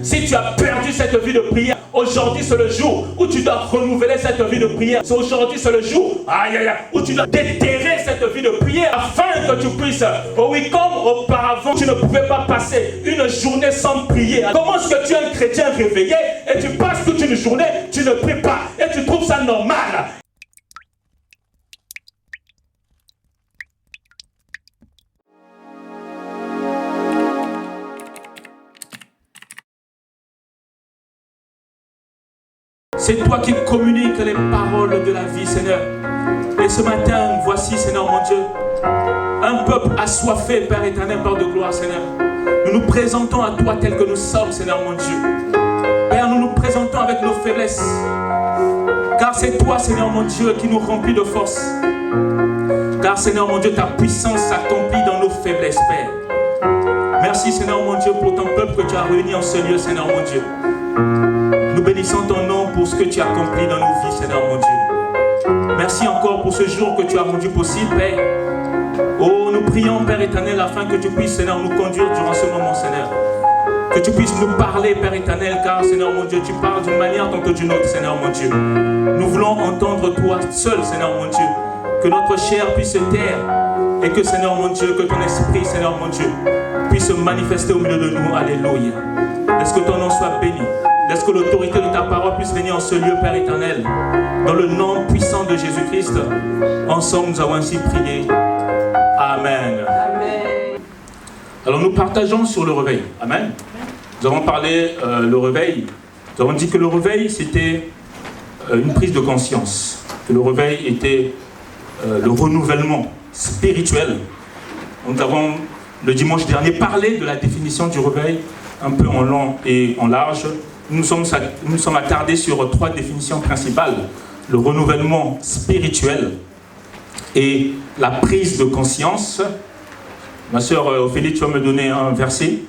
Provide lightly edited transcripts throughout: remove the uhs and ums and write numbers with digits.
Si tu as perdu cette vie de prière, aujourd'hui c'est le jour où tu dois renouveler cette vie de prière. Aujourd'hui c'est le jour où tu dois déterrer cette vie de prière afin que tu puisses, oui, comme auparavant tu ne pouvais pas passer une journée sans prier. Comment est-ce que tu es un chrétien réveillé et tu passes toute une journée, tu ne pries pas et tu trouves ça normal? C'est toi qui communiques les paroles de la vie, Seigneur. Et ce matin, voici, Seigneur mon Dieu, un peuple assoiffé, Père éternel, Père de gloire, Seigneur. Nous nous présentons à toi tel que nous sommes, Seigneur mon Dieu. Père, nous nous présentons avec nos faiblesses. Car c'est toi, Seigneur mon Dieu, qui nous remplit de force. Car, Seigneur mon Dieu, ta puissance s'accomplit dans nos faiblesses, Père. Merci, Seigneur mon Dieu, pour ton peuple que tu as réuni en ce lieu, Seigneur mon Dieu. Nous bénissons ton nom pour ce que tu as accompli dans nos vies, Seigneur mon Dieu. Merci encore pour ce jour que tu as rendu possible, Père. Oh, nous prions, Père éternel, afin que tu puisses, Seigneur, nous conduire durant ce moment, Seigneur. Que tu puisses nous parler, Père éternel, car, Seigneur mon Dieu, tu parles d'une manière tant que d'une autre, Seigneur mon Dieu. Nous voulons entendre toi seul, Seigneur mon Dieu. Que notre chair puisse se taire et que, Seigneur mon Dieu, que ton esprit, Seigneur mon Dieu, puisse se manifester au milieu de nous. Alléluia. Laisse que ton nom soit béni. Laisse que l'autorité de ta parole puisse venir en ce lieu, Père éternel. Dans le nom puissant de Jésus-Christ, ensemble nous avons ainsi prié. Amen. Amen. Alors nous partageons sur le réveil. Amen. Nous avons parlé le réveil. Nous avons dit que le réveil, c'était une prise de conscience. Que le réveil était le renouvellement spirituel. Nous avons, le dimanche dernier, parlé de la définition du réveil, un peu en long et en large. Nous sommes attardés sur 3 définitions principales. Le renouvellement spirituel et la prise de conscience. Ma sœur Ophélie, tu vas me donner un verset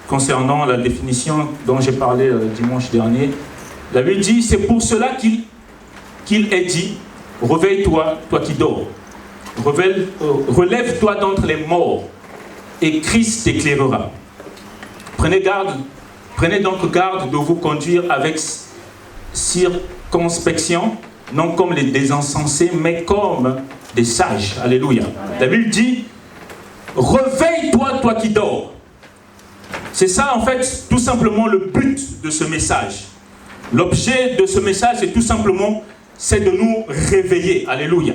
concernant la définition dont j'ai parlé dimanche dernier. La Bible dit, c'est pour cela qu'il est dit, réveille-toi, toi qui dors. Relève-toi d'entre les morts et Christ t'éclairera. Prenez donc garde de vous conduire avec circonspection, non comme des insensés, mais comme des sages. Alléluia. La Bible dit, réveille-toi, toi qui dors. C'est ça, en fait, tout simplement le but de ce message. L'objet de ce message, c'est tout simplement, c'est de nous réveiller. Alléluia.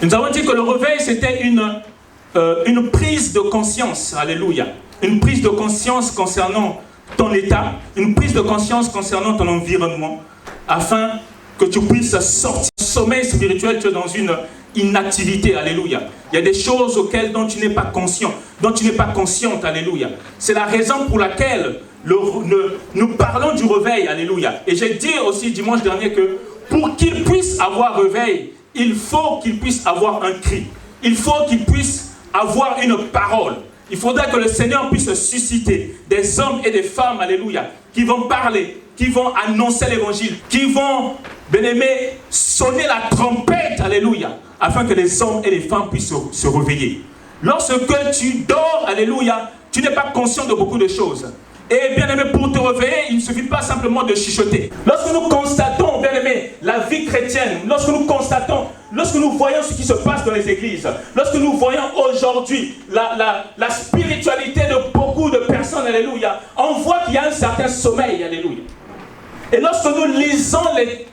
Nous avons dit que le réveil, c'était une prise de conscience. Alléluia. Une prise de conscience concernant ton état, une prise de conscience concernant ton environnement, afin que tu puisses sortir du sommeil spirituel. Tu es dans une inactivité, alléluia. Il y a des choses dont tu n'es pas conscient, dont tu n'es pas consciente, alléluia. C'est la raison pour laquelle nous parlons du réveil, alléluia. Et j'ai dit aussi dimanche dernier que pour qu'il puisse avoir réveil, il faut qu'il puisse avoir un cri. Il faut qu'il puisse avoir une parole. Il faudrait que le Seigneur puisse susciter des hommes et des femmes, alléluia, qui vont parler, qui vont annoncer l'évangile, qui vont, bien-aimés, sonner la trompette, alléluia, afin que les hommes et les femmes puissent se réveiller. Lorsque tu dors, alléluia, tu n'es pas conscient de beaucoup de choses. Et bien aimé, pour te réveiller, il ne suffit pas simplement de chuchoter. Lorsque nous constatons, bien aimé, la vie chrétienne, lorsque nous voyons ce qui se passe dans les églises, lorsque nous voyons aujourd'hui la spiritualité de beaucoup de personnes, alléluia, on voit qu'il y a un certain sommeil, alléluia. Et lorsque nous lisons les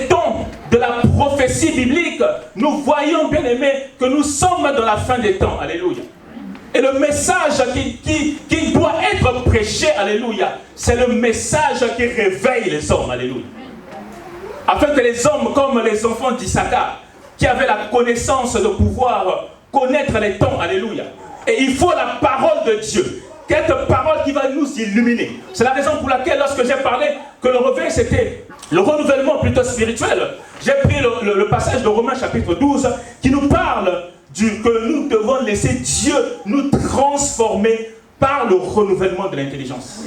temps de la prophétie biblique, nous voyons, bien aimé, que nous sommes dans la fin des temps, alléluia. Et le message qui doit être prêché, alléluia, c'est le message qui réveille les hommes, alléluia. Afin que les hommes, comme les enfants d'Issachar, qui avaient la connaissance de pouvoir connaître les temps, alléluia. Et il faut la parole de Dieu, cette parole qui va nous illuminer. C'est la raison pour laquelle, lorsque j'ai parlé que le réveil, c'était le renouvellement plutôt spirituel, j'ai pris le passage de Romains chapitre 12, qui nous parle que nous devons laisser Dieu nous transformer par le renouvellement de l'intelligence.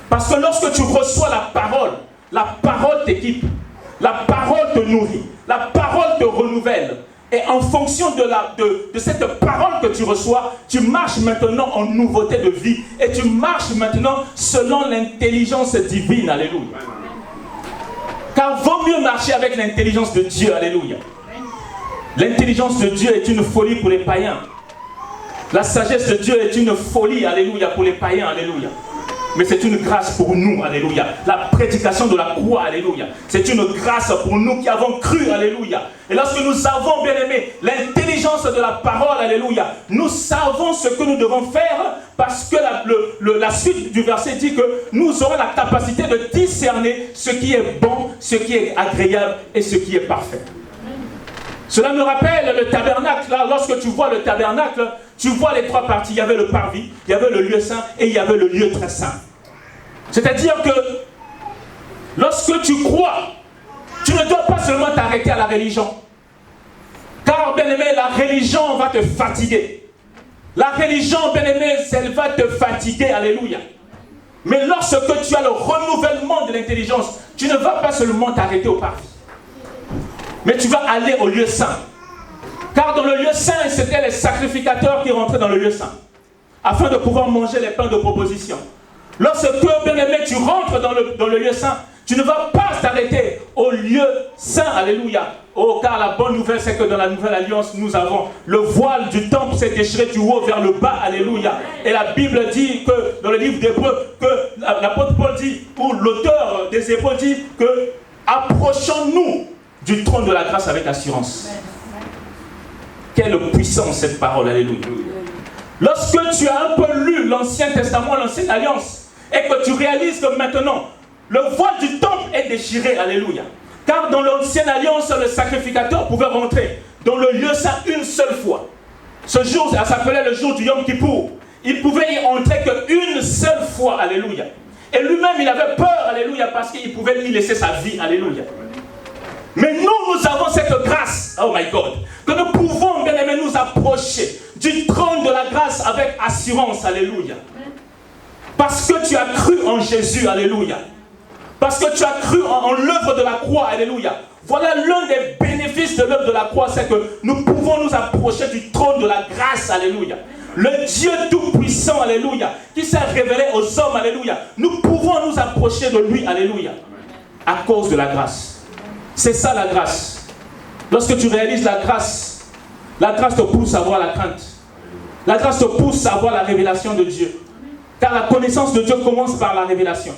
Parce que lorsque tu reçois la parole t'équipe, la parole te nourrit, la parole te renouvelle. Et en fonction de cette parole que tu reçois, tu marches maintenant en nouveauté de vie. Et tu marches maintenant selon l'intelligence divine. Alléluia. Car vaut mieux marcher avec l'intelligence de Dieu. Alléluia. L'intelligence de Dieu est une folie pour les païens. La sagesse de Dieu est une folie. Alléluia. Pour les païens. Alléluia. Mais c'est une grâce pour nous, alléluia. La prédication de la croix, alléluia. C'est une grâce pour nous qui avons cru, alléluia. Et lorsque nous avons, bien aimé, l'intelligence de la parole, alléluia, nous savons ce que nous devons faire parce que la suite du verset dit que nous aurons la capacité de discerner ce qui est bon, ce qui est agréable et ce qui est parfait. Cela me rappelle le tabernacle. Là, lorsque tu vois le tabernacle, tu vois les trois parties. Il y avait le parvis, il y avait le lieu saint et il y avait le lieu très saint. C'est-à-dire que lorsque tu crois, tu ne dois pas seulement t'arrêter à la religion. Car, bien aimé, la religion va te fatiguer. La religion, bien aimé, elle va te fatiguer. Alléluia. Mais lorsque tu as le renouvellement de l'intelligence, tu ne vas pas seulement t'arrêter au parvis. Mais tu vas aller au lieu saint. Car dans le lieu saint, c'était les sacrificateurs qui rentraient dans le lieu saint. Afin de pouvoir manger les pains de proposition. Lorsque, bien aimé, tu rentres dans le lieu saint, tu ne vas pas t'arrêter au lieu saint. Alléluia. Oh, car la bonne nouvelle, c'est que dans la nouvelle alliance, nous avons le voile du temple s'est déchiré du haut vers le bas. Alléluia. Et la Bible dit que, dans le livre d'Hébreux, que l'apôtre Paul dit, ou l'auteur des Hébreux dit que approchons-nous du trône de la grâce avec assurance. Quelle puissance cette parole, alléluia. Lorsque tu as un peu lu l'Ancien Testament, l'Ancienne Alliance, et que tu réalises que maintenant, le voile du temple est déchiré, alléluia. Car dans l'Ancienne Alliance, le sacrificateur pouvait rentrer dans le lieu saint une seule fois. Ce jour, ça s'appelait le jour du Yom Kippour. Il pouvait y entrer qu'une seule fois, alléluia. Et lui-même, il avait peur, alléluia, parce qu'il pouvait y laisser sa vie, alléluia. Mais nous avons cette grâce, oh my God, que nous pouvons, bien aimé, nous approcher du trône de la grâce avec assurance, alléluia. Parce que tu as cru en Jésus, alléluia. Parce que tu as cru en l'œuvre de la croix, alléluia. Voilà l'un des bénéfices de l'œuvre de la croix, c'est que nous pouvons nous approcher du trône de la grâce, alléluia. Le Dieu tout-puissant, alléluia, qui s'est révélé aux hommes, alléluia. Nous pouvons nous approcher de lui, alléluia, à cause de la grâce. C'est ça la grâce. Lorsque tu réalises la grâce te pousse à avoir la crainte. La grâce te pousse à avoir la révélation de Dieu. Car la connaissance de Dieu commence par la révélation.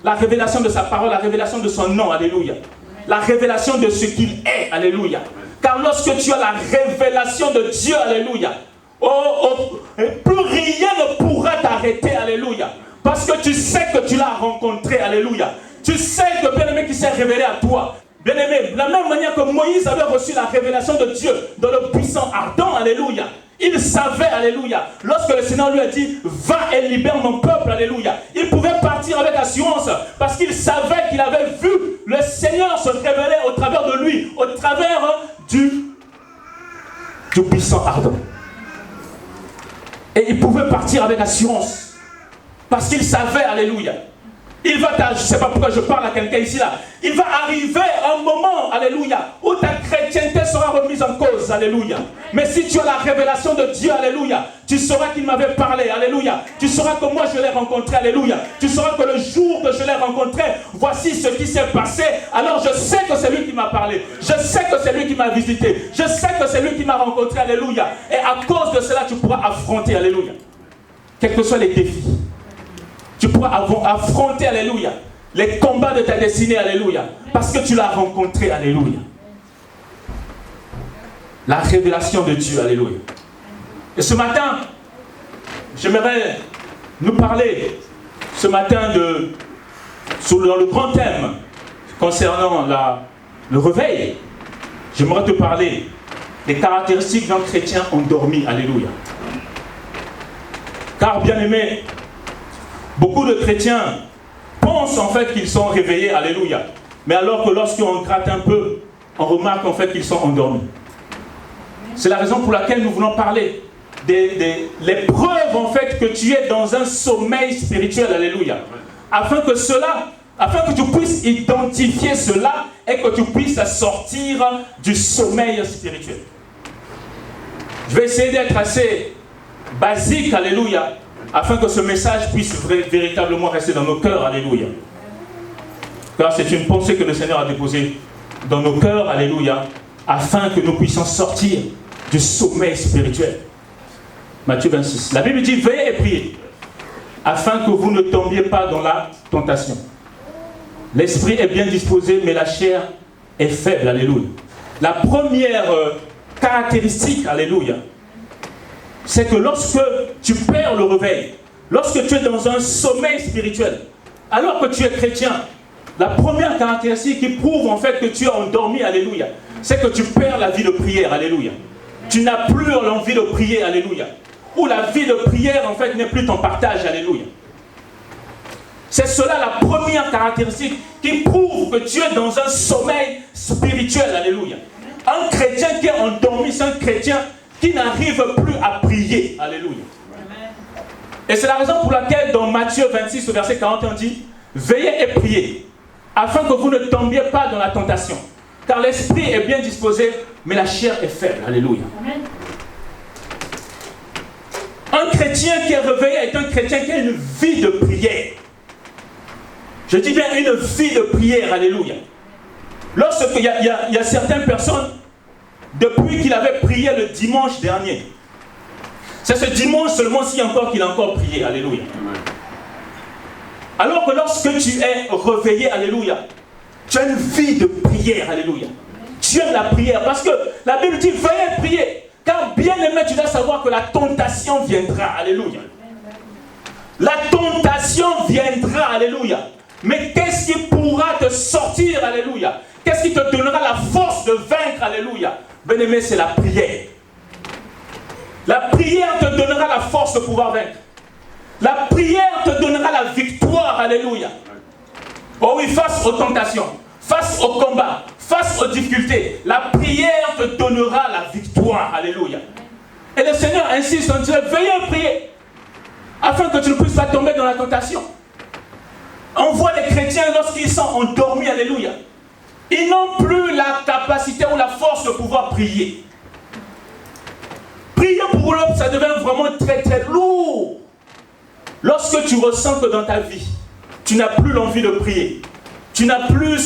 La révélation de sa parole, la révélation de son nom, alléluia. La révélation de ce qu'il est, alléluia. Car lorsque tu as la révélation de Dieu, alléluia, plus rien ne pourra t'arrêter, alléluia. Parce que tu sais que tu l'as rencontré, alléluia. Tu sais que bien-aimé qui s'est révélé à toi. Bien-aimé, de la même manière que Moïse avait reçu la révélation de Dieu dans le buisson ardent, alléluia. Il savait, alléluia, lorsque le Seigneur lui a dit, va et libère mon peuple, alléluia. Il pouvait partir avec assurance parce qu'il savait qu'il avait vu le Seigneur se révéler au travers de lui, au travers du buisson ardent. Et il pouvait partir avec assurance parce qu'il savait, alléluia. Je ne sais pas pourquoi je parle à quelqu'un ici là. Il va arriver un moment, alléluia, où ta chrétienté sera remise en cause, alléluia. Mais si tu as la révélation de Dieu, alléluia, tu sauras qu'il m'avait parlé, alléluia. Tu sauras que moi je l'ai rencontré, alléluia. Tu sauras que le jour que je l'ai rencontré, voici ce qui s'est passé. Alors je sais que c'est lui qui m'a parlé. Je sais que c'est lui qui m'a visité. Je sais que c'est lui qui m'a rencontré, alléluia. Et à cause de cela, tu pourras affronter, alléluia, quels que soient les défis. Tu pourras affronter, alléluia, les combats de ta destinée, alléluia, parce que tu l'as rencontré, alléluia. La révélation de Dieu, alléluia. Et ce matin, j'aimerais nous parler, ce matin, dans le grand thème concernant le réveil. J'aimerais te parler des caractéristiques d'un chrétien endormi, alléluia. Car, bien aimé, beaucoup de chrétiens pensent en fait qu'ils sont réveillés, alléluia. Mais alors que lorsqu'on gratte un peu, on remarque en fait qu'ils sont endormis. C'est la raison pour laquelle nous voulons parler les preuves en fait que tu es dans un sommeil spirituel, alléluia. Afin que tu puisses identifier cela et que tu puisses sortir du sommeil spirituel. Je vais essayer d'être assez basique, alléluia, afin que ce message puisse véritablement rester dans nos cœurs, alléluia. Car c'est une pensée que le Seigneur a déposée dans nos cœurs, alléluia, afin que nous puissions sortir du sommeil spirituel. Matthieu 26. La Bible dit, veillez et priez, afin que vous ne tombiez pas dans la tentation. L'esprit est bien disposé, mais la chair est faible, alléluia. La première caractéristique, alléluia, c'est que lorsque tu perds le réveil, lorsque tu es dans un sommeil spirituel, alors que tu es chrétien, la première caractéristique qui prouve en fait que tu es endormi, alléluia, c'est que tu perds la vie de prière, alléluia. Tu n'as plus l'envie de prier, alléluia. Ou la vie de prière en fait n'est plus ton partage, alléluia. C'est cela la première caractéristique qui prouve que tu es dans un sommeil spirituel, alléluia. Un chrétien qui est endormi, c'est un chrétien qui n'arrive plus à prier, alléluia. Et c'est la raison pour laquelle dans Matthieu 26, verset 41 dit, veillez et priez, afin que vous ne tombiez pas dans la tentation. Car l'esprit est bien disposé, mais la chair est faible, alléluia. Amen. Un chrétien qui est réveillé est un chrétien qui a une vie de prière. Je dis bien une vie de prière, alléluia. Lorsqu'il y a certaines personnes, depuis qu'il avait prié le dimanche dernier, c'est ce dimanche seulement si encore qu'il a encore prié, alléluia. Alors que lorsque tu es réveillé, alléluia, tu as une vie de prière, alléluia. Tu aimes la prière, parce que la Bible dit, veuillez prier. Car bien aimé, tu dois savoir que la tentation viendra, alléluia. La tentation viendra, alléluia. Mais qu'est-ce qui pourra te sortir, alléluia? Qu'est-ce qui te donnera la force de vaincre, alléluia? Bien aimé, c'est la prière. La prière te donnera la force de pouvoir vaincre. La prière te donnera la victoire, alléluia. Oh oui, face aux tentations, face aux combats, face aux difficultés, la prière te donnera la victoire, alléluia. Et le Seigneur insiste en disant, veuillez prier, afin que tu ne puisses pas tomber dans la tentation. On voit les chrétiens lorsqu'ils sont endormis, alléluia. Ils n'ont plus la capacité ou la force de pouvoir prier. Prier pour eux, ça devient vraiment très très lourd. Lorsque tu ressens que dans ta vie, tu n'as plus l'envie de prier. Tu n'as plus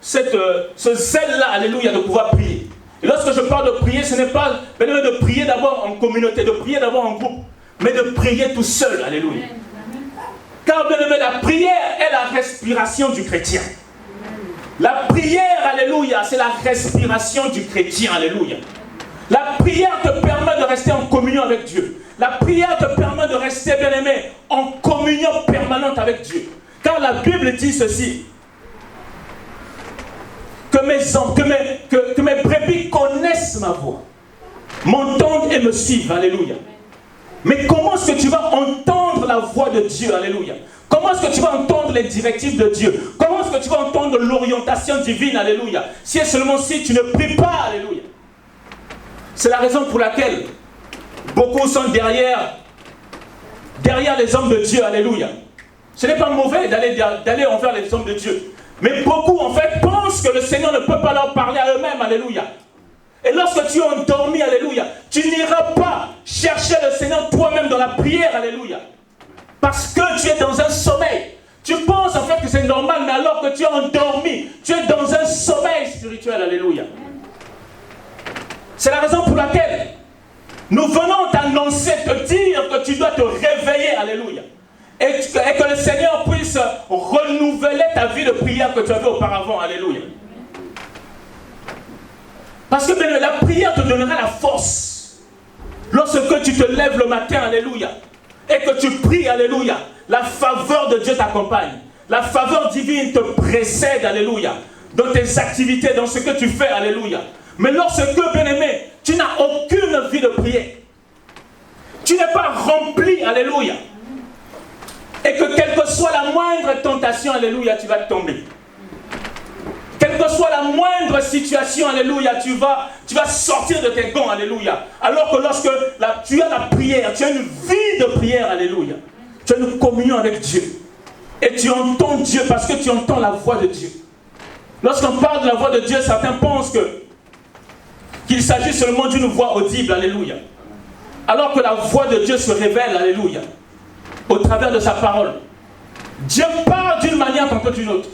ce zèle-là, alléluia, de pouvoir prier. Et lorsque je parle de prier, ce n'est pas de prier d'abord en communauté, de prier d'abord en groupe, mais de prier tout seul, alléluia. Car bien aimé, la prière est la respiration du chrétien. La prière, alléluia, c'est la respiration du chrétien, alléluia. La prière te permet de rester en communion avec Dieu. La prière te permet de rester, bien aimé, en communion permanente avec Dieu. Car la Bible dit ceci, que mes brebis connaissent ma voix, m'entendent et me suivent, alléluia. Mais comment est-ce que tu vas entendre la voix de Dieu, alléluia? Comment est-ce que tu vas entendre les directives de Dieu? Comment est-ce que tu vas entendre l'orientation divine, alléluia? Si et seulement si tu ne pries pas, alléluia. C'est la raison pour laquelle beaucoup sont derrière les hommes de Dieu, alléluia. Ce n'est pas mauvais d'aller envers les hommes de Dieu. Mais beaucoup, en fait, pensent que le Seigneur ne peut pas leur parler à eux-mêmes, alléluia. Et lorsque tu es endormi, alléluia, tu n'iras pas chercher le Seigneur toi-même dans la prière, alléluia. Parce que tu es dans un sommeil. Tu penses en fait que c'est normal, mais alors que tu es endormi, tu es dans un sommeil spirituel, alléluia. C'est la raison pour laquelle nous venons t'annoncer, te dire que tu dois te réveiller, alléluia. Et que le Seigneur puisse renouveler ta vie de prière que tu avais auparavant, alléluia. Parce que bien, la prière te donnera la force. Lorsque tu te lèves le matin, alléluia, et que tu pries, alléluia, la faveur de Dieu t'accompagne. La faveur divine te précède, alléluia, dans tes activités, dans ce que tu fais, alléluia. Mais lorsque, bien aimé, tu n'as aucune vie de prière, tu n'es pas rempli, alléluia, et que quelle que soit la moindre tentation, alléluia, tu vas tomber. Quelle que soit la moindre situation, alléluia, tu vas sortir de tes gonds, alléluia. Alors que lorsque tu as la prière, tu as une vie de prière, alléluia. Tu as une communion avec Dieu. Et tu entends Dieu parce que tu entends la voix de Dieu. Lorsqu'on parle de la voix de Dieu, certains pensent qu'il qu'il s'agit seulement d'une voix audible, alléluia. Alors que la voix de Dieu se révèle, alléluia, au travers de sa parole. Dieu parle d'une manière tantôt d'une autre.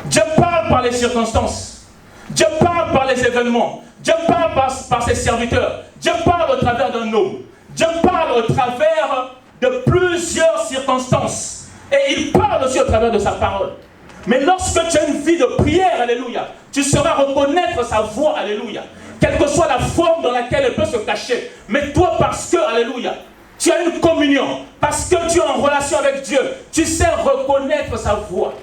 Dieu parle par les circonstances. Dieu parle par les événements. Dieu parle par ses serviteurs. Dieu parle au travers d'un homme. Dieu parle au travers de plusieurs circonstances. Et il parle aussi au travers de sa parole. Mais lorsque tu as une vie de prière, alléluia, tu sauras reconnaître sa voix, alléluia. Quelle que soit la forme dans laquelle elle peut se cacher. Mais toi, parce que, alléluia, tu as une communion, parce que tu es en relation avec Dieu, tu sais reconnaître sa voix.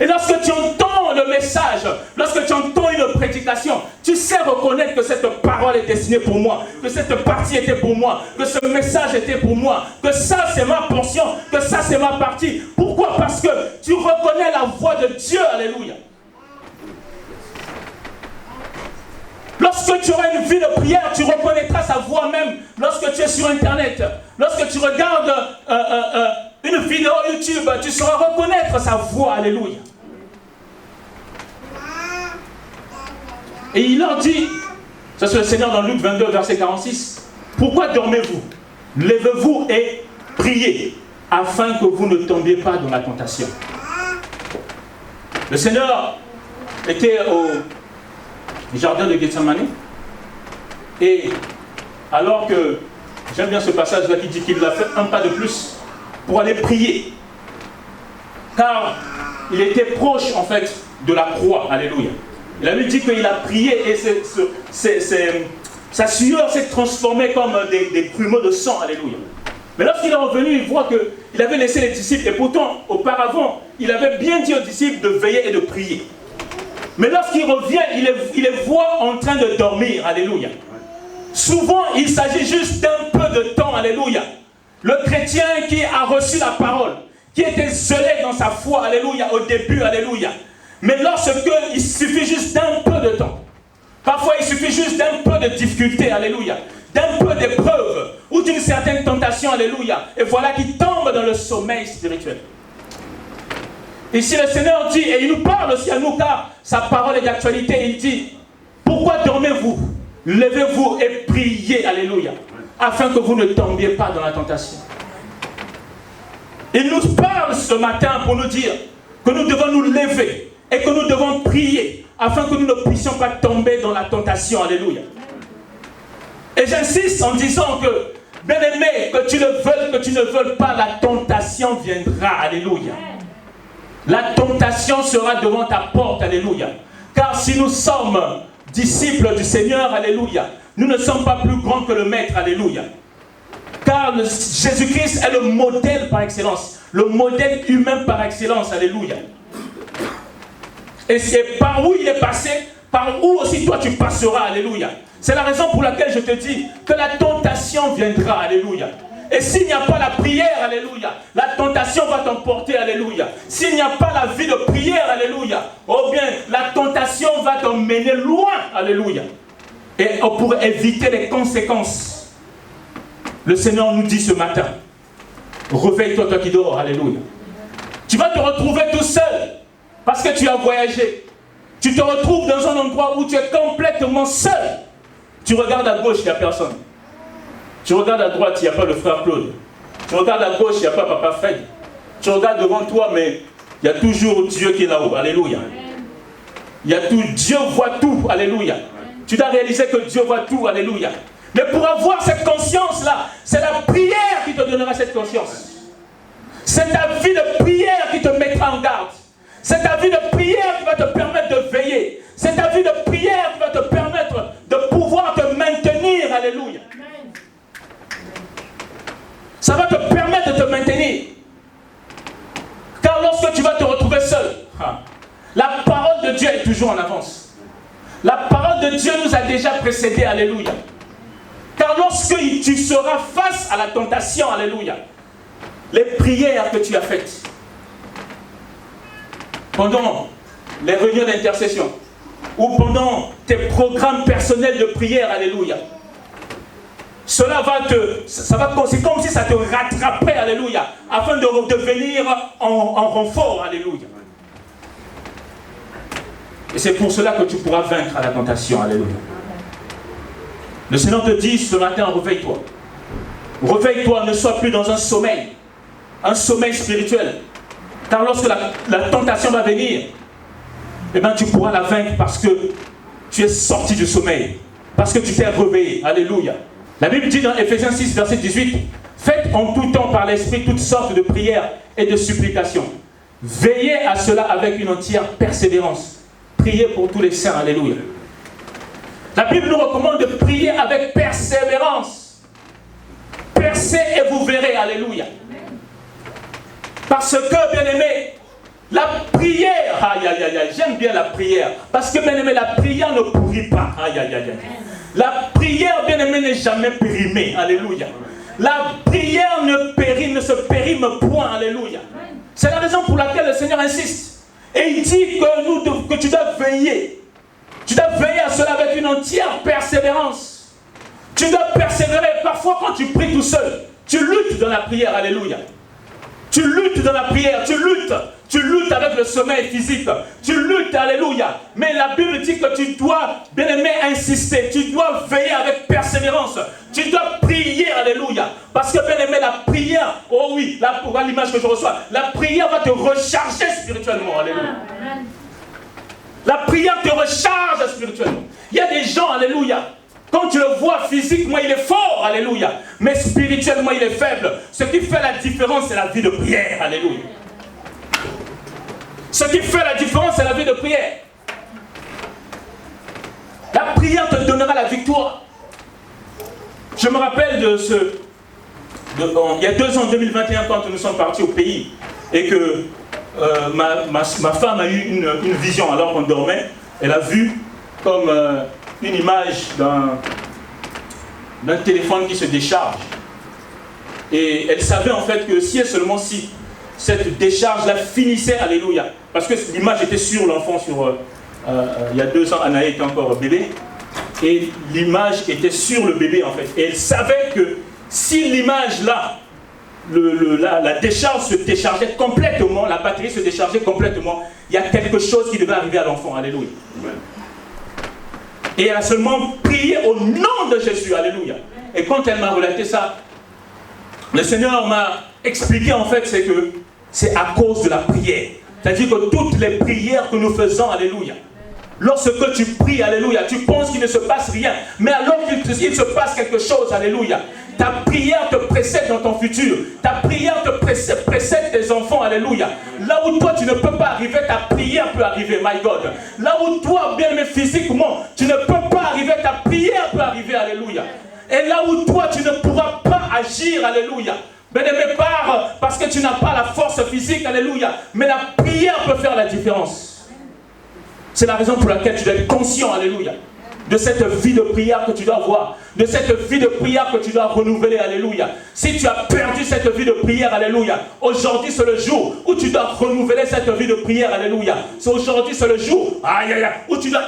Et lorsque tu entends le message, lorsque tu entends une prédication, tu sais reconnaître que cette parole est destinée pour moi, que cette partie était pour moi, que ce message était pour moi, que ça c'est ma portion, que ça c'est ma partie. Pourquoi? Parce que tu reconnais la voix de Dieu, alléluia. Lorsque tu auras une vie de prière, tu reconnaîtras sa voix même lorsque tu es sur Internet. Lorsque tu regardes une vidéo YouTube, tu sauras reconnaître sa voix, alléluia. Et il leur dit, ça c'est le Seigneur dans Luc 22, verset 46, « Pourquoi dormez-vous? Levez-vous et priez, afin que vous ne tombiez pas dans la tentation. » Le Seigneur était au jardin de Gethsemane, et alors que, j'aime bien ce passage-là qui dit qu'il a fait un pas de plus pour aller prier, car il était proche en fait de la croix, alléluia. Il a lui dit qu'il a prié et sa sueur s'est transformée comme des grumeaux de sang, alléluia. Mais lorsqu'il est revenu, il voit qu'il avait laissé les disciples, et pourtant, auparavant, il avait bien dit aux disciples de veiller et de prier. Mais lorsqu'il revient, il les voit en train de dormir, alléluia. Souvent, il s'agit juste d'un peu de temps, alléluia. Le chrétien qui a reçu la parole, qui était zélé dans sa foi, alléluia, au début, alléluia. Mais lorsqu'il suffit juste d'un peu de temps, parfois il suffit juste d'un peu de difficulté, alléluia, d'un peu d'épreuve, ou d'une certaine tentation, alléluia, et voilà qu'il tombe dans le sommeil spirituel. Ici le Seigneur dit, et il nous parle aussi à nous, car sa parole est d'actualité, il dit, pourquoi dormez-vous? Levez-vous et priez, alléluia, afin que vous ne tombiez pas dans la tentation. Il nous parle ce matin pour nous dire que nous devons nous lever et que nous devons prier afin que nous ne puissions pas tomber dans la tentation, alléluia. Et j'insiste en disant que, bien-aimé, que tu le veuilles, que tu ne veuilles pas, la tentation viendra, alléluia. La tentation sera devant ta porte, alléluia. Car si nous sommes disciples du Seigneur, alléluia, nous ne sommes pas plus grands que le Maître, alléluia. Car Jésus-Christ est le modèle par excellence, le modèle humain par excellence, alléluia. Et c'est par où il est passé, par où aussi toi tu passeras, alléluia. C'est la raison pour laquelle je te dis que la tentation viendra, alléluia. Et s'il n'y a pas la prière, alléluia, la tentation va t'emporter, alléluia. S'il n'y a pas la vie de prière, alléluia, oh bien, la tentation va t'emmener loin, alléluia. Et pour éviter les conséquences, le Seigneur nous dit ce matin, réveille-toi, toi qui dors, alléluia. Tu vas te retrouver tout seul, parce que tu as voyagé. Tu te retrouves dans un endroit où tu es complètement seul. Tu regardes à gauche, il n'y a personne. Tu regardes à droite, il n'y a pas le frère Claude. Tu regardes à gauche, il n'y a pas papa Fred. Tu regardes devant toi, mais il y a toujours Dieu qui est là-haut. Alléluia. Il y a tout. Dieu voit tout. Alléluia. Tu dois réaliser que Dieu voit tout. Alléluia. Mais pour avoir cette conscience-là, c'est la prière qui te donnera cette conscience. C'est ta vie de prière qui te mettra en garde. C'est ta vie de prière qui va te permettre de veiller. C'est ta vie de prière qui va te permettre de pouvoir te maintenir. Alléluia. Ça va te permettre de te maintenir. Car lorsque tu vas te retrouver seul, la parole de Dieu est toujours en avance. La parole de Dieu nous a déjà précédés. Alléluia. Car lorsque tu seras face à la tentation, alléluia, les prières que tu as faites, pendant les réunions d'intercession, ou pendant tes programmes personnels de prière, alléluia, cela va c'est comme si ça te rattrapait, alléluia, afin de revenir en renfort, alléluia. Et c'est pour cela que tu pourras vaincre à la tentation. Alléluia. Le Seigneur te dit ce matin, réveille-toi. Réveille-toi, ne sois plus dans un sommeil spirituel. Car lorsque la tentation va venir, eh bien, tu pourras la vaincre parce que tu es sorti du sommeil. Parce que tu t'es réveillé. Alléluia. La Bible dit dans Ephésiens 6, verset 18, faites en tout temps par l'Esprit toutes sortes de prières et de supplications. Veillez à cela avec une entière persévérance. Priez pour tous les saints. Alléluia. La Bible nous recommande de prier avec persévérance. Percez et vous verrez. Alléluia. Parce que, bien-aimé, la prière, aïe, aïe, aïe, aïe, j'aime bien la prière. Parce que, bien-aimé, la prière ne pourrit pas. Aïe, aïe, aïe, aïe. La prière, bien-aimé, n'est jamais périmée. Alléluia. La prière ne se périme point. Alléluia. C'est la raison pour laquelle le Seigneur insiste. Et il dit que tu dois veiller. Tu dois veiller à cela avec une entière persévérance. Tu dois persévérer. Parfois, quand tu pries tout seul, tu luttes dans la prière. Alléluia. Tu luttes dans la prière, tu luttes avec le sommeil physique, tu luttes, alléluia. Mais la Bible dit que tu dois, bien-aimé, insister, tu dois veiller avec persévérance, tu dois prier, alléluia. Parce que, bien-aimé, la prière, oh oui, là, pour l'image que je reçois, la prière va te recharger spirituellement, alléluia. La prière te recharge spirituellement. Il y a des gens, alléluia, quand tu le vois physiquement, il est fort, alléluia. Mais spirituellement, il est faible. Ce qui fait la différence, c'est la vie de prière, alléluia. Ce qui fait la différence, c'est la vie de prière. La prière te donnera la victoire. Je me rappelle il y a 2 ans, en 2021, quand nous sommes partis au pays, et que ma femme a eu une vision alors qu'on dormait. Elle a vu comme une image d'un téléphone qui se décharge. Et elle savait en fait que si cette décharge-là finissait, alléluia, parce que l'image était sur l'enfant, il y a 2 ans, Anaï était encore bébé, et l'image était sur le bébé en fait. Et elle savait que si l'image-là, la décharge se déchargeait complètement, la batterie se déchargeait complètement, il y a quelque chose qui devait arriver à l'enfant, alléluia. Et elle a seulement prié au nom de Jésus, alléluia. Et quand elle m'a relaté ça, le Seigneur m'a expliqué en fait, c'est que c'est à cause de la prière. C'est-à-dire que toutes les prières que nous faisons, alléluia, lorsque tu pries, alléluia, tu penses qu'il ne se passe rien, mais alors qu'il se passe quelque chose, alléluia, ta prière te précède dans ton futur, ta prière te précède tes enfants, alléluia. Là où toi tu ne peux pas arriver, ta prière peut arriver, my God. Là où toi, bien aimé physiquement, tu ne peux pas arriver, ta prière peut arriver, alléluia. Et là où toi tu ne pourras pas agir, alléluia, bien-aimé, parce que tu n'as pas la force physique, alléluia, mais la prière peut faire la différence. C'est la raison pour laquelle tu dois être conscient, alléluia, de cette vie de prière que tu dois avoir, de cette vie de prière que tu dois renouveler, alléluia. Si tu as perdu cette vie de prière, alléluia, aujourd'hui c'est le jour où tu dois renouveler cette vie de prière, alléluia. Aujourd'hui c'est le jour, aïe, aïe, où tu dois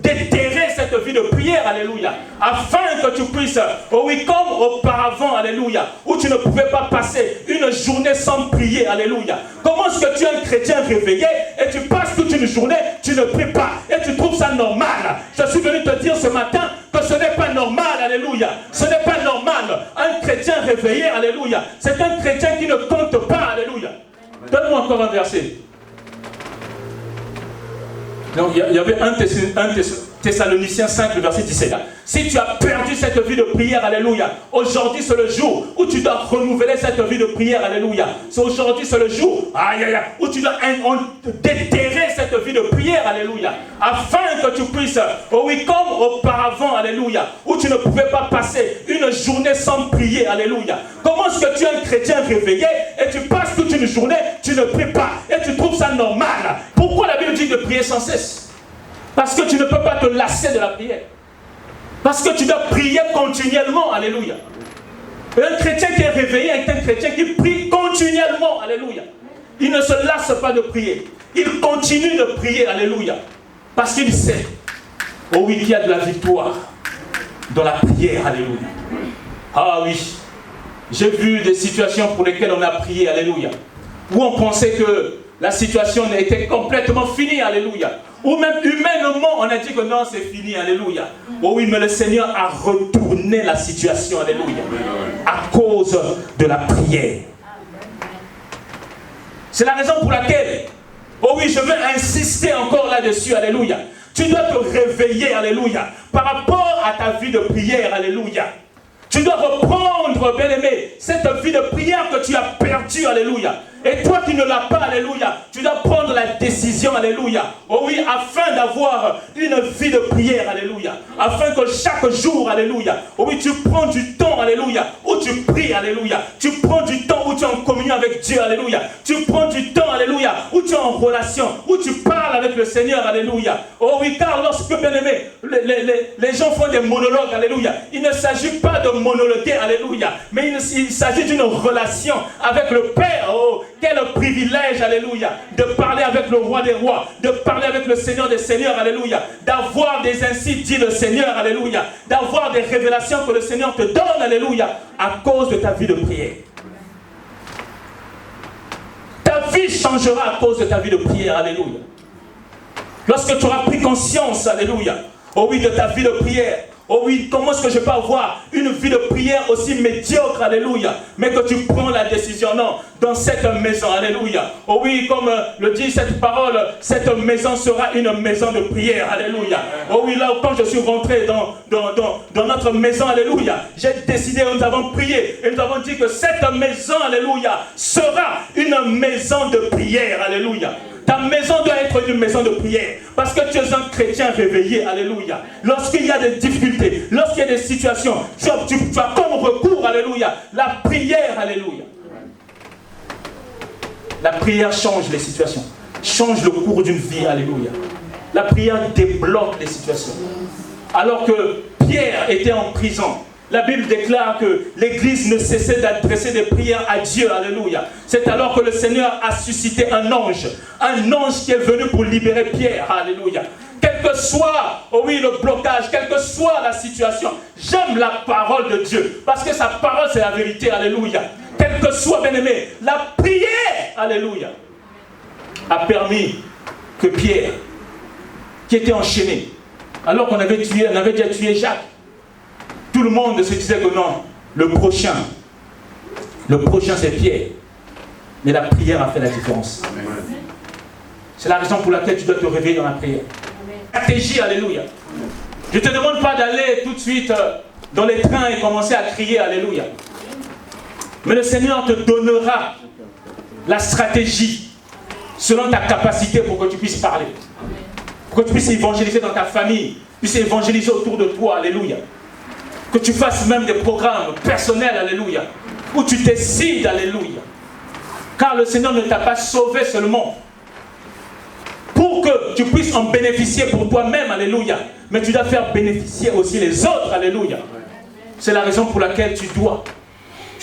déterrer cette vie de prière, alléluia, afin que tu puisses, oh oui, comme auparavant, alléluia, où tu ne pouvais pas passer une journée sans prier, alléluia. Comment est-ce que tu es un chrétien réveillé et tu passes toute une journée, tu ne pries pas et tu trouves ça normal? Je suis venu te dire ce matin que ce n'est pas normal, alléluia. Ce n'est pas normal. Un chrétien réveillé, alléluia, c'est un chrétien qui ne compte pas, alléluia. Donne-moi encore un verset. Donc, il y avait 1 Thessaloniciens 5, le verset 17. Si tu as perdu cette vie de prière, alléluia, aujourd'hui c'est le jour où tu dois renouveler cette vie de prière, alléluia. Aujourd'hui c'est le jour, aïe, aïe, où tu dois déterrer cette vie de prière, alléluia, afin que tu puisses, oh oui, comme auparavant, alléluia, où tu ne pouvais pas passer une journée sans prier, alléluia. Comment est-ce que tu es un chrétien réveillé et tu passes toute une journée, tu ne pries pas et tu trouves ça normal? Pourquoi la Bible dit de prier sans cesse? Parce que tu ne peux pas te lasser de la prière. Parce que tu dois prier continuellement, alléluia. Et un chrétien qui est réveillé est un chrétien qui prie continuellement, alléluia. Il ne se lasse pas de prier. Il continue de prier, alléluia. Parce qu'il sait, oh oui, qu'il y a de la victoire dans la prière, alléluia. Ah oui, j'ai vu des situations pour lesquelles on a prié, alléluia. Où on pensait que la situation était complètement finie, alléluia. Ou même humainement, on a dit que non, c'est fini, alléluia. Oh oui, mais le Seigneur a retourné la situation, alléluia, à cause de la prière. C'est la raison pour laquelle, oh oui, je veux insister encore là-dessus, alléluia. Tu dois te réveiller, alléluia, par rapport à ta vie de prière, alléluia. Tu dois reprendre, bien-aimé, cette vie de prière que tu as perdue, alléluia. Et toi qui ne l'as pas, alléluia, tu dois prendre la décision, alléluia. Oh oui, afin d'avoir une vie de prière, alléluia. Afin que chaque jour, alléluia, oh oui, tu prends du temps, alléluia, où tu pries, alléluia. Tu prends du temps où tu es en communion avec Dieu, alléluia. Tu prends du temps, alléluia, où tu es en relation, où tu parles avec le Seigneur, alléluia. Oh oui, car lorsque, bien-aimé, les gens font des monologues, alléluia, il ne s'agit pas de monologuer, alléluia, mais il s'agit d'une relation avec le Père. Oh, quel privilège, alléluia, de parler avec le roi des rois, de parler avec le Seigneur des seigneurs, alléluia, d'avoir des ainsi dit le Seigneur, alléluia, d'avoir des révélations que le Seigneur te donne, alléluia, à cause de ta vie de prière. Ta vie changera à cause de ta vie de prière, alléluia. Lorsque tu auras pris conscience, alléluia, oh oui, de ta vie de prière. Oh oui, comment est-ce que je peux avoir une vie de prière aussi médiocre, alléluia, mais que tu prends la décision, non, dans cette maison, alléluia. Oh oui, comme le dit cette parole, cette maison sera une maison de prière, alléluia. Oh oui, là, quand je suis rentré dans notre maison, alléluia, j'ai décidé, nous avons prié, et nous avons dit que cette maison, alléluia, sera une maison de prière, alléluia. Ta maison doit être une maison de prière. Parce que tu es un chrétien réveillé. Alléluia. Lorsqu'il y a des difficultés, lorsqu'il y a des situations, tu as comme recours, alléluia, la prière, alléluia. La prière change les situations. Change le cours d'une vie, alléluia. La prière débloque les situations. Alors que Pierre était en prison, la Bible déclare que l'Église ne cessait d'adresser des prières à Dieu, alléluia. C'est alors que le Seigneur a suscité un ange qui est venu pour libérer Pierre, alléluia. Quel que soit, oh oui, le blocage, quelle que soit la situation, j'aime la parole de Dieu, parce que sa parole c'est la vérité, alléluia. Quel que soit, bien-aimé, la prière, alléluia, a permis que Pierre, qui était enchaîné, alors qu'on avait déjà tué Jacques, tout le monde se disait que non, le prochain c'est Pierre. Mais la prière a fait la différence. C'est la raison pour laquelle tu dois te réveiller dans la prière. Stratégie, alléluia. Je ne te demande pas d'aller tout de suite dans les trains et commencer à crier, alléluia. Mais le Seigneur te donnera la stratégie selon ta capacité pour que tu puisses parler. Pour que tu puisses évangéliser dans ta famille, puisses évangéliser autour de toi, alléluia. Que tu fasses même des programmes personnels, alléluia, où tu décides, alléluia. Car le Seigneur ne t'a pas sauvé seulement pour que tu puisses en bénéficier pour toi-même, alléluia, mais tu dois faire bénéficier aussi les autres, alléluia. C'est la raison pour laquelle tu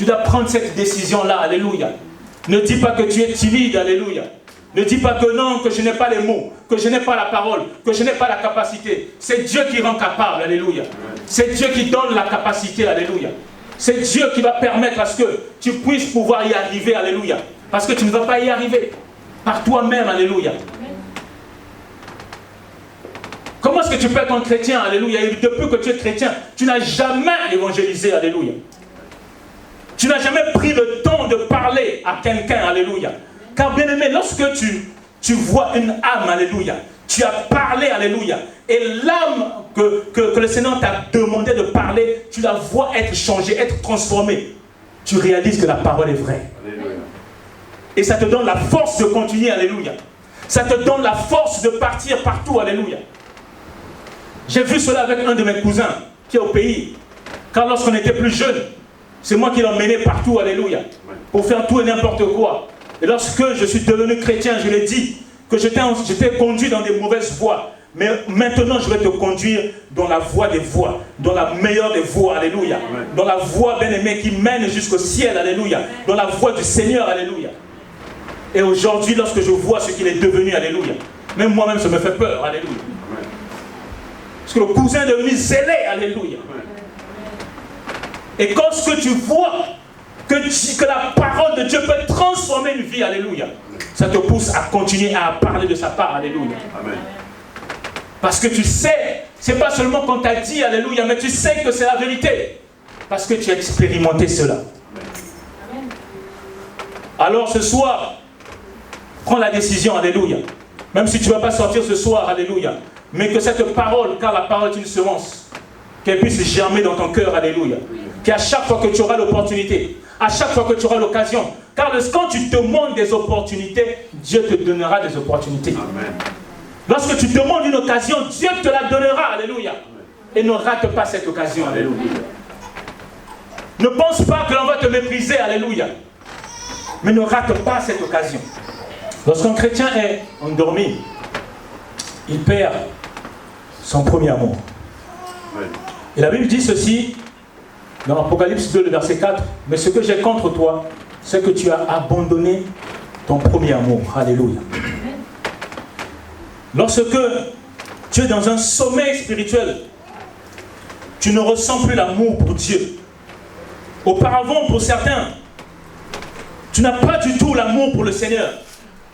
dois prendre cette décision-là, alléluia. Ne dis pas que tu es timide, alléluia. Ne dis pas que non, que je n'ai pas les mots, que je n'ai pas la parole, que je n'ai pas la capacité. C'est Dieu qui rend capable, alléluia. C'est Dieu qui donne la capacité, alléluia. C'est Dieu qui va permettre à ce que tu puisses pouvoir y arriver, alléluia. Parce que tu ne vas pas y arriver par toi-même, alléluia. Comment est-ce que tu peux être un chrétien, alléluia, et depuis que tu es chrétien, tu n'as jamais évangélisé, alléluia. Tu n'as jamais pris le temps de parler à quelqu'un, alléluia. Car bien aimé, lorsque tu vois une âme, alléluia, tu as parlé, alléluia, et l'âme que le Seigneur t'a demandé de parler, tu la vois être changée, être transformée. Tu réalises que la parole est vraie. Alléluia. Et ça te donne la force de continuer, alléluia. Ça te donne la force de partir partout, alléluia. J'ai vu cela avec un de mes cousins qui est au pays. Car lorsqu'on était plus jeune, c'est moi qui l'emmenais partout, alléluia, pour faire tout et n'importe quoi. Et lorsque je suis devenu chrétien, je l'ai dit, que j'étais conduit dans des mauvaises voies. Mais maintenant, je vais te conduire dans la voie des voies, dans la meilleure des voies, alléluia. Dans la voie bien-aimée qui mène jusqu'au ciel, alléluia. Dans la voie du Seigneur, alléluia. Et aujourd'hui, lorsque je vois ce qu'il est devenu, alléluia, même moi-même, ça me fait peur, alléluia. Parce que le cousin est devenu zélé, alléluia. Et quand ce que tu vois, que la parole de Dieu peut transformer une vie, alléluia, ça te pousse à continuer à parler de sa part. Alléluia. Amen. Parce que tu sais, c'est pas seulement qu'on t'a dit alléluia, mais tu sais que c'est la vérité. Parce que tu as expérimenté cela. Amen. Alors ce soir, prends la décision, alléluia. Même si tu ne vas pas sortir ce soir, alléluia. Mais que cette parole, car la parole est une semence, qu'elle puisse germer dans ton cœur, alléluia. Qu'à chaque fois que tu auras l'opportunité, à chaque fois que tu auras l'occasion, car quand tu demandes des opportunités, Dieu te donnera des opportunités. Amen. Lorsque tu demandes une occasion, Dieu te la donnera, alléluia. Et ne rate pas cette occasion, alléluia. Ne pense pas que l'on va te mépriser, alléluia. Mais ne rate pas cette occasion. Lorsqu'un chrétien est endormi, il perd son premier amour. Amen. Et la Bible dit ceci, dans Apocalypse 2, le verset 4, « Mais ce que j'ai contre toi, c'est que tu as abandonné ton premier amour. » Alléluia. Lorsque tu es dans un sommeil spirituel, tu ne ressens plus l'amour pour Dieu. Auparavant, pour certains, tu n'as pas du tout l'amour pour le Seigneur.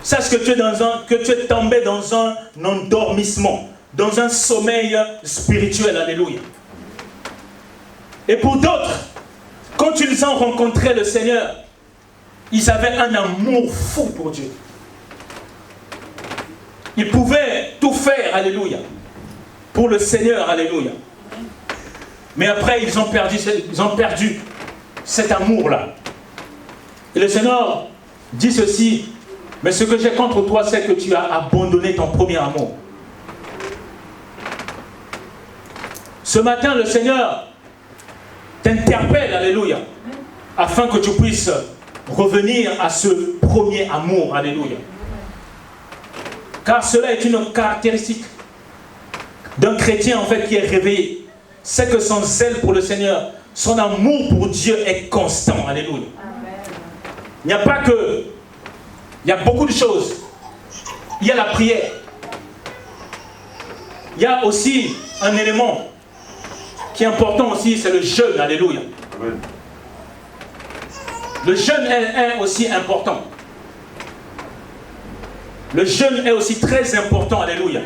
Sache que tu es tombé dans un endormissement, dans un sommeil spirituel. Alléluia. Et pour d'autres, quand ils ont rencontré le Seigneur, ils avaient un amour fou pour Dieu. Ils pouvaient tout faire, alléluia, pour le Seigneur, alléluia. Mais après, ils ont perdu cet amour-là. Et le Seigneur dit ceci, « Mais ce que j'ai contre toi, c'est que tu as abandonné ton premier amour. » Ce matin, le Seigneur t'interpelle, alléluia, afin que tu puisses revenir à ce premier amour, alléluia. Car cela est une caractéristique d'un chrétien en fait qui est réveillé. C'est que son zèle pour le Seigneur, son amour pour Dieu est constant, alléluia. Il n'y a pas que, il y a beaucoup de choses. Il y a la prière. Il y a aussi un élément qui est important aussi, c'est le jeûne, alléluia. Amen. Le jeûne est aussi important. Le jeûne est aussi très important, alléluia.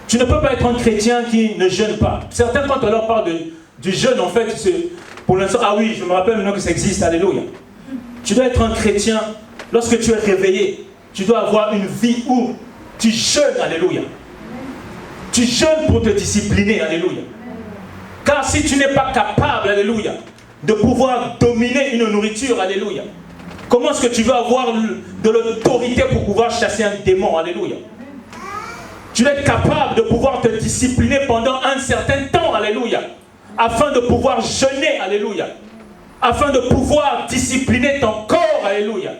Tu ne peux pas être un chrétien qui ne jeûne pas. Certains, quand on leur parle du jeûne, en fait, c'est pour l'instant, ah oui, je me rappelle maintenant que ça existe, alléluia. Tu dois être un chrétien, lorsque tu es réveillé, tu dois avoir une vie où tu jeûnes, alléluia. Tu jeûnes pour te discipliner, alléluia. Car si tu n'es pas capable, alléluia, de pouvoir dominer une nourriture, alléluia, comment est-ce que tu vas avoir de l'autorité pour pouvoir chasser un démon, alléluia? Tu dois être capable de pouvoir te discipliner pendant un certain temps, alléluia, afin de pouvoir jeûner, alléluia, afin de pouvoir discipliner ton corps, alléluia,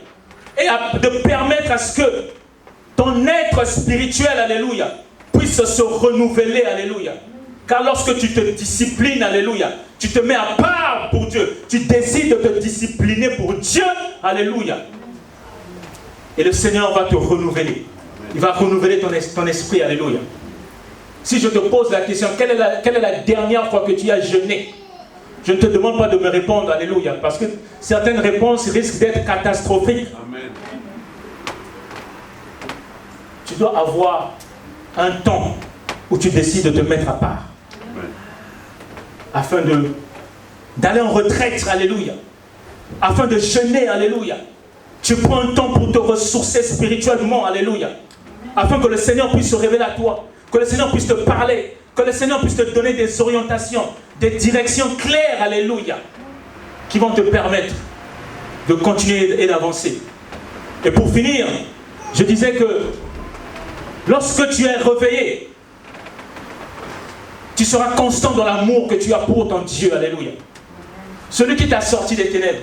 et de permettre à ce que ton être spirituel, alléluia, puisse se renouveler, alléluia. Car lorsque tu te disciplines, alléluia, tu te mets à part pour Dieu, tu décides de te discipliner pour Dieu, alléluia. Et le Seigneur va te renouveler. Il va renouveler ton esprit, alléluia. Si je te pose la question, quelle est la dernière fois que tu as jeûné? Je ne te demande pas de me répondre, alléluia, parce que certaines réponses risquent d'être catastrophiques. Amen. Tu dois avoir un temps où tu décides de te mettre à part. Amen. Afin d'aller en retraite, alléluia. Afin de jeûner, alléluia. Tu prends un temps pour te ressourcer spirituellement, alléluia. Afin que le Seigneur puisse se révéler à toi. Que le Seigneur puisse te parler. Que le Seigneur puisse te donner des orientations, des directions claires, alléluia. Qui vont te permettre de continuer et d'avancer. Et pour finir, je disais que lorsque tu es réveillé, tu seras constant dans l'amour que tu as pour ton Dieu, alléluia. Celui qui t'a sorti des ténèbres,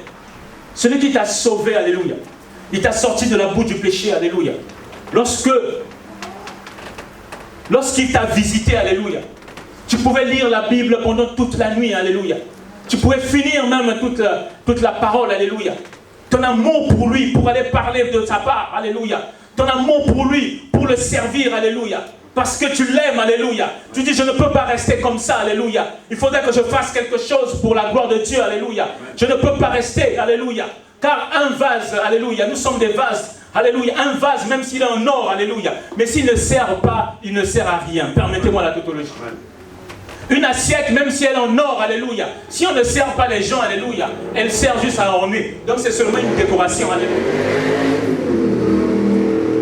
celui qui t'a sauvé, alléluia. Il t'a sorti de la boue du péché, alléluia. Lorsqu'il t'a visité, alléluia, tu pouvais lire la Bible pendant toute la nuit, alléluia. Tu pouvais finir même toute la parole, alléluia. Ton amour pour lui, pour aller parler de sa part, alléluia. Ton amour pour lui, pour le servir, alléluia. Parce que tu l'aimes, alléluia. Tu dis, je ne peux pas rester comme ça, alléluia. Il faudrait que je fasse quelque chose pour la gloire de Dieu, alléluia. Je ne peux pas rester, alléluia. Car un vase, alléluia, nous sommes des vases Alléluia. Un vase, même s'il est en or, alléluia. Mais s'il ne sert pas, il ne sert à rien. Permettez-moi la tautologie. Une assiette, même si elle est en or, alléluia. Si on ne sert pas les gens, alléluia, elle sert juste à orner. Donc c'est seulement une décoration, alléluia.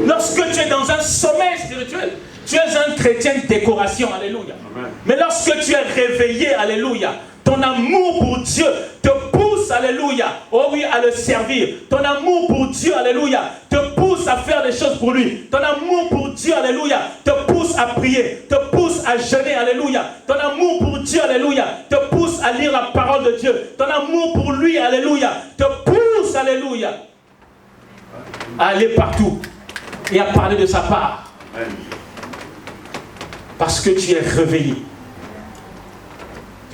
Lorsque tu es dans un sommeil spirituel, tu es un chrétien de décoration, alléluia. Mais lorsque tu es réveillé, alléluia, ton amour pour Dieu te pousse, alléluia, oh oui, à le servir. Ton amour pour Dieu, alléluia, te pousse à faire des choses pour lui. Ton amour pour Dieu, alléluia, te pousse à prier, te pousse à jeûner, alléluia. Ton amour pour Dieu, alléluia, te pousse à lire la parole de Dieu. Ton amour pour lui, alléluia, te pousse, alléluia, à aller partout et à parler de sa part. Parce que tu es réveillé.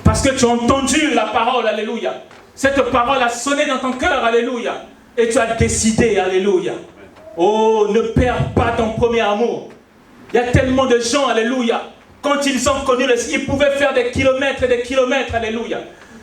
Parce que tu as entendu la parole, alléluia. Cette parole a sonné dans ton cœur, alléluia. Et tu as décidé, alléluia. Oh, ne perds pas ton premier amour. Il y a tellement de gens, alléluia. Quand ils ont connu le Seigneur, ils pouvaient faire des kilomètres et des kilomètres, alléluia.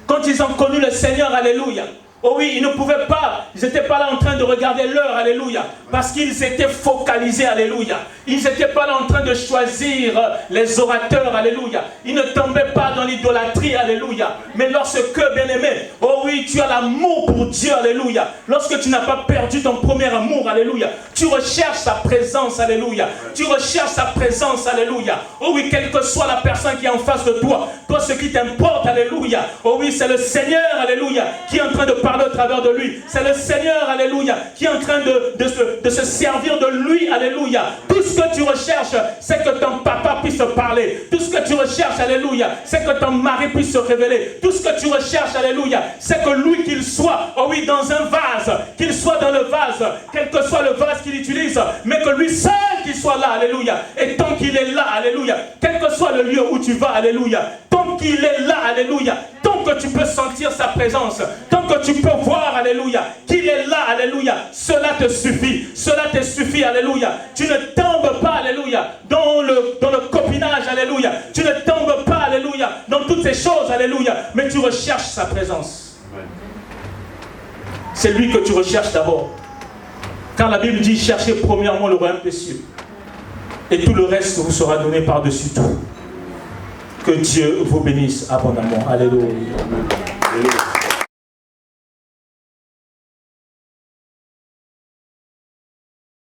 Quand ils ont connu le Seigneur, alléluia. Oh oui, ils ne pouvaient pas, ils n'étaient pas là en train de regarder l'heure, alléluia, parce qu'ils étaient focalisés, alléluia. Ils n'étaient pas là en train de choisir les orateurs, alléluia. Ils ne tombaient pas dans l'idolâtrie, alléluia. Mais lorsque, bien-aimé, oh oui, tu as l'amour pour Dieu, alléluia. Lorsque tu n'as pas perdu ton premier amour, alléluia, tu recherches sa présence, alléluia. Tu recherches sa présence, alléluia. Oh oui, quelle que soit la personne qui est en face de toi, toi ce qui t'importe, alléluia. Oh oui, c'est le Seigneur, alléluia, qui est en train de parler au travers de lui. C'est le Seigneur, alléluia, qui est en train de se servir de lui, alléluia. Tout ce que tu recherches, c'est que ton papa puisse te parler. Tout ce que tu recherches, alléluia, c'est que ton mari puisse se révéler. Tout ce que tu recherches, alléluia, c'est que lui qu'il soit, oh oui, dans un vase, qu'il soit dans le vase, quel que soit le vase qu'il utilise, mais que lui seul qu'il soit là, alléluia. Et tant qu'il est là, alléluia, quel que soit le lieu où tu vas, alléluia, tant qu'il est là, alléluia, tant que tu peux sentir sa présence, tant que tu peux voir, alléluia, qu'il est là, alléluia, cela te suffit, alléluia. Tu ne tombes pas, alléluia, dans le copinage, alléluia. Tu ne tombes pas, alléluia, dans toutes ces choses, alléluia, mais tu recherches sa présence. C'est lui que tu recherches d'abord. Car la Bible dit, cherchez premièrement le royaume des cieux, et tout le reste vous sera donné par-dessus tout. Que Dieu vous bénisse abondamment. Alléluia.